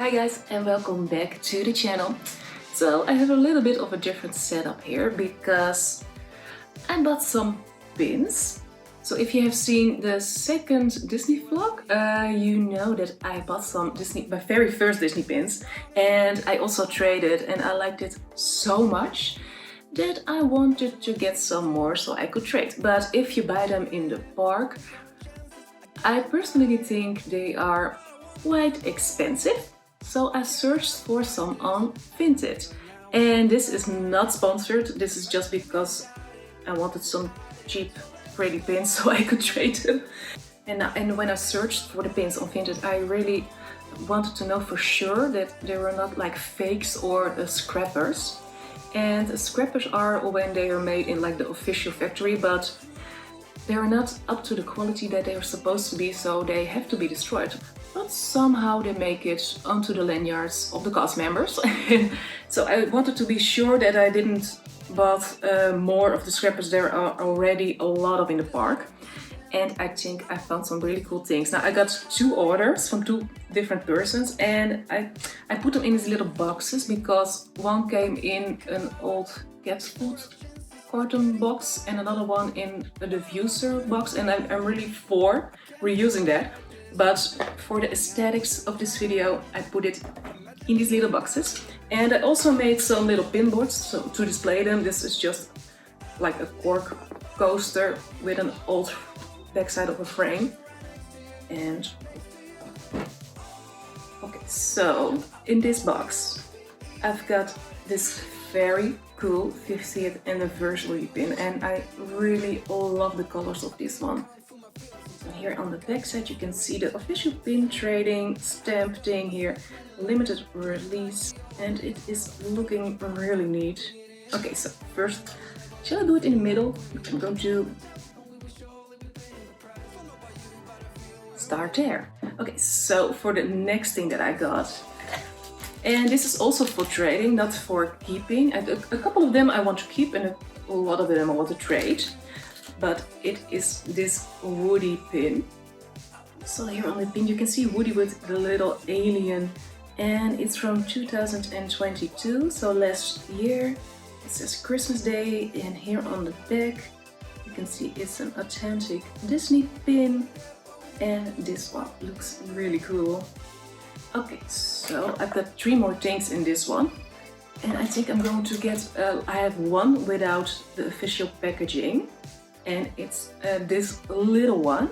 Hi guys and welcome back to the channel. So I have a little bit of a different setup here because I bought some pins. So if you have seen the second Disney vlog, you know that I bought some my very first Disney pins, and I also traded and I liked it so much that I wanted to get some more so I could trade. But if you buy them in the park, I personally think they are quite expensive. So I searched for some on Vinted. And this is not sponsored, this is just because I wanted some cheap pretty pins so I could trade them. And when I searched for the pins on Vinted, I really wanted to know for sure that they were not like fakes or scrappers. And scrappers are when they are made in like the official factory, but they are not up to the quality that they are supposed to be, so they have to be destroyed. But somehow they make it onto the lanyards of the cast members. So I wanted to be sure that I didn't bought more of the scrappers. There are already a lot of in the park. And I think I found some really cool things. Now I got 2 orders from 2 different persons, and I put them in these little boxes because one came in an old cat food carton box and another one in the diffuser box, and I'm really for reusing that. But for the aesthetics of this video, I put it in these little boxes. And I also made some little pin boards to display them. This is just like a cork coaster with an old backside of a frame. And okay, so in this box I've got this very cool 50th anniversary pin, and I really love the colors of this one. So here on the back side you can see the official pin trading stamp thing here, limited release, and it is looking really neat. Okay, so first, shall I do it in the middle? I'm going to start there. Okay, so for the next thing that I got, and this is also for trading, not for keeping. A couple of them I want to keep and a lot of them I want to trade. But it is this Woody pin. So here on the pin you can see Woody with the little alien, and it's from 2022, so last year. It says Christmas Day, and here on the back you can see it's an authentic Disney pin, and this one looks really cool. Okay, so I've got 3 more things in this one, and I think I'm going to get, I have one without the official packaging, and it's this little one,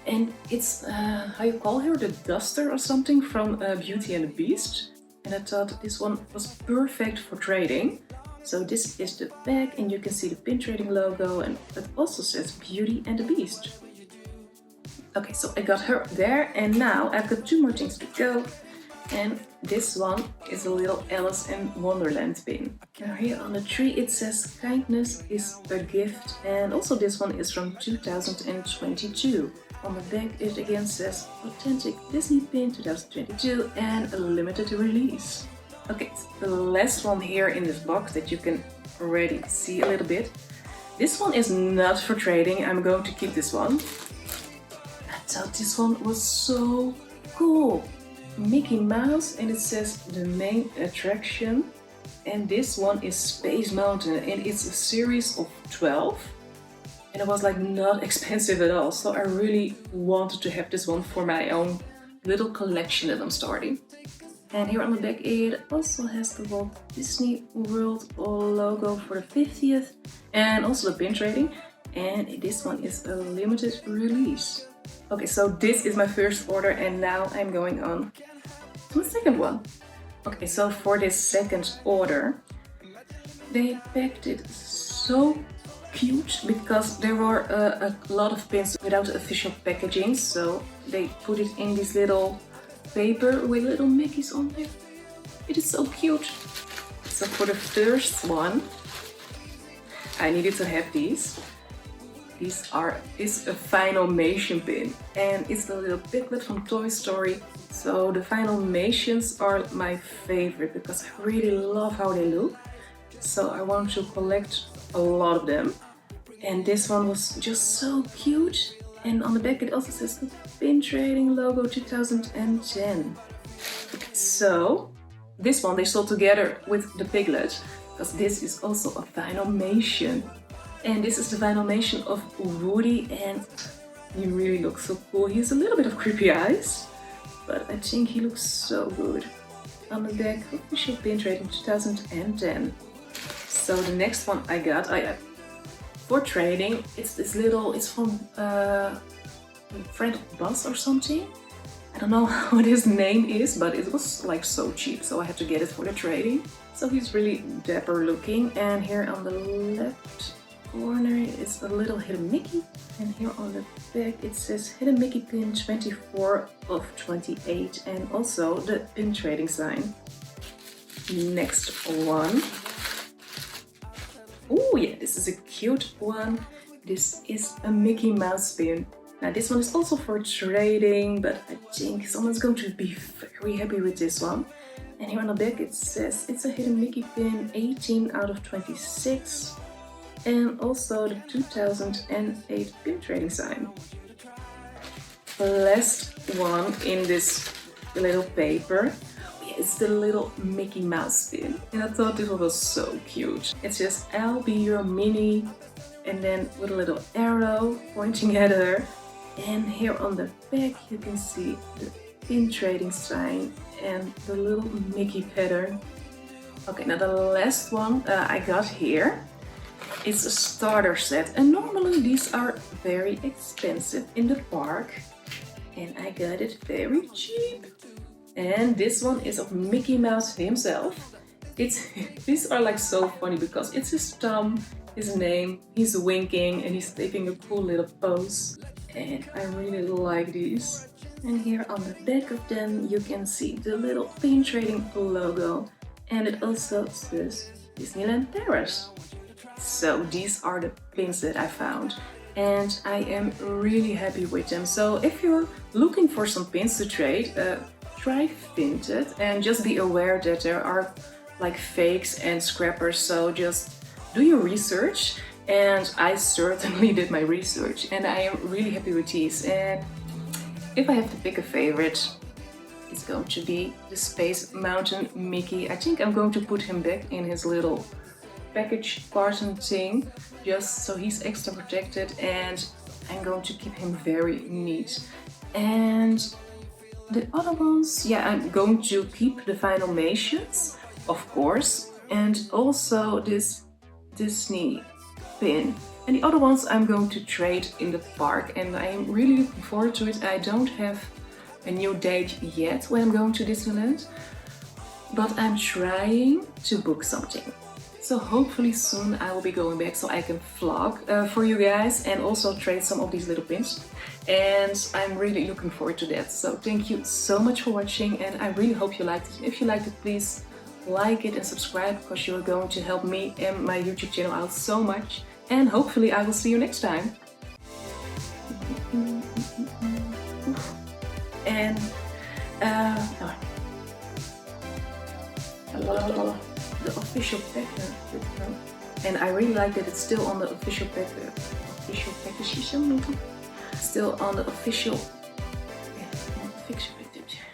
and it's, how you call her, the duster or something from Beauty and the Beast, and I thought this one was perfect for trading. So this is the back, and you can see the pin trading logo, and it also says Beauty and the Beast. Okay, so I got her there, and now I've got 2 more things to go. And this one is a little Alice in Wonderland pin. Now here on the tree it says kindness is a gift, and also this one is from 2022. On the back it again says authentic Disney pin 2022 and a limited release. Okay, so the last one here in this box that you can already see a little bit. This one is not for trading, I'm going to keep this one. I thought this one was so cool. Mickey Mouse, and it says the main attraction, and this one is Space Mountain, and it's a series of 12, and it was like not expensive at all, so I really wanted to have this one for my own little collection that I'm starting. And here on the back it also has the Walt Disney World logo for the 50th, and also the pin trading, and this one is a limited release. Okay, so this is my first order, and now I'm going on to the second one. Okay, so for this second order, they packed it so cute because there were a lot of pins without official packaging, so they put it in this little paper with little Mickeys on there. It is so cute. So for the first one, I needed to have these. This is a Vynilmation pin, and it's the little piglet from Toy Story. So the Vynilmations are my favorite because I really love how they look. So I want to collect a lot of them. And this one was just so cute. And on the back it also says the Pin Trading logo 2010. Okay, so this one they sold together with the piglet, because this is also a Vynilmation. And this is the Vynilmation of Woody, and he really looks so cool. He has a little bit of creepy eyes, but I think he looks so good. On the back, official Pin Trading 2010. So the next one I got, for trading, it's this little, it's from a friend of Buzz or something. I don't know what his name is, but it was like so cheap, so I had to get it for the trading. So he's really dapper looking, and here on the left corner is a little Hidden Mickey, and here on the back it says Hidden Mickey Pin 24 of 28, and also the pin trading sign. Next one. Oh yeah, this is a cute one. This is a Mickey Mouse pin. Now this one is also for trading, but I think someone's going to be very happy with this one. And here on the back it says it's a Hidden Mickey pin 18 out of 26. And also the 2008 pin trading sign. Last one in this little paper. It's the little Mickey Mouse pin, and I thought this one was so cute. It says I'll be your Minnie, and then with a little arrow pointing at her. And here on the back you can see the pin trading sign and the little Mickey pattern. Okay, now the last one I got here is a starter set, and normally these are very expensive in the park, and I got it very cheap. And this one is of Mickey Mouse himself. These are like so funny because it's his thumb, his name, he's winking, and he's taking a cool little pose. And I really like these. And here on the back of them you can see the little Pin Trading logo, and it also says Disneyland Paris. So these are the pins that I found, and I am really happy with them. So if you're looking for some pins to trade, try Vinted, and just be aware that there are like fakes and scrappers, so just do your research. And I certainly did my research, and I am really happy with these. And if I have to pick a favorite, it's going to be the Space Mountain Mickey. I think I'm going to put him back in his little package carton thing, just so he's extra protected, and I'm going to keep him very neat. And the other ones, yeah, I'm going to keep the Vynilmations, of course, and also this Disney pin. And the other ones I'm going to trade in the park, and I'm really looking forward to it. I don't have a new date yet when I'm going to Disneyland, but I'm trying to book something. So hopefully soon I will be going back so I can vlog for you guys and also trade some of these little pins. And I'm really looking forward to that. So thank you so much for watching, and I really hope you liked it. If you liked it, please like it and subscribe, because you're going to help me and my YouTube channel out so much. And hopefully I will see you next time. And the official package, and I really like that it's still on the official package. Still on the official